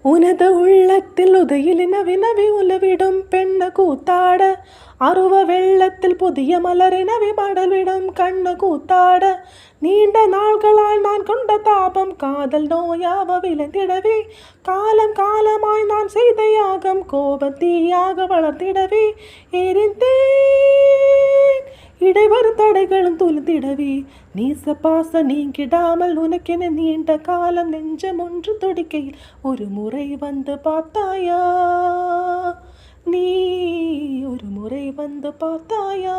உனது உள்ளத்தில் உதயிலின வினவி உலவிடும் பெண்ண கூத்தாட அருவ வெள்ளத்தில் புதிய மலரினவி மடல்விடும் கண்ண கூத்தாட நீண்ட நாள்களாய் நான் கொண்ட தாபம் காதல் நோயாவ விளைந்திடவே காலம் காலமாய் நான் செய்த யாகம் கோபத்தீயாக வளர்த்திடவே எரிந்தேன் இடைவரும் தடைகளும் துளித்திடவே நீச பாச நீங்கிடாமல் உனக்கென நீண்ட காலம் நெஞ்சம் ஒன்று துடிக்கையில் ஒரு முறை வந்து பார்த்தாயா நீ ஒரு முறை வந்து பார்த்தாயா.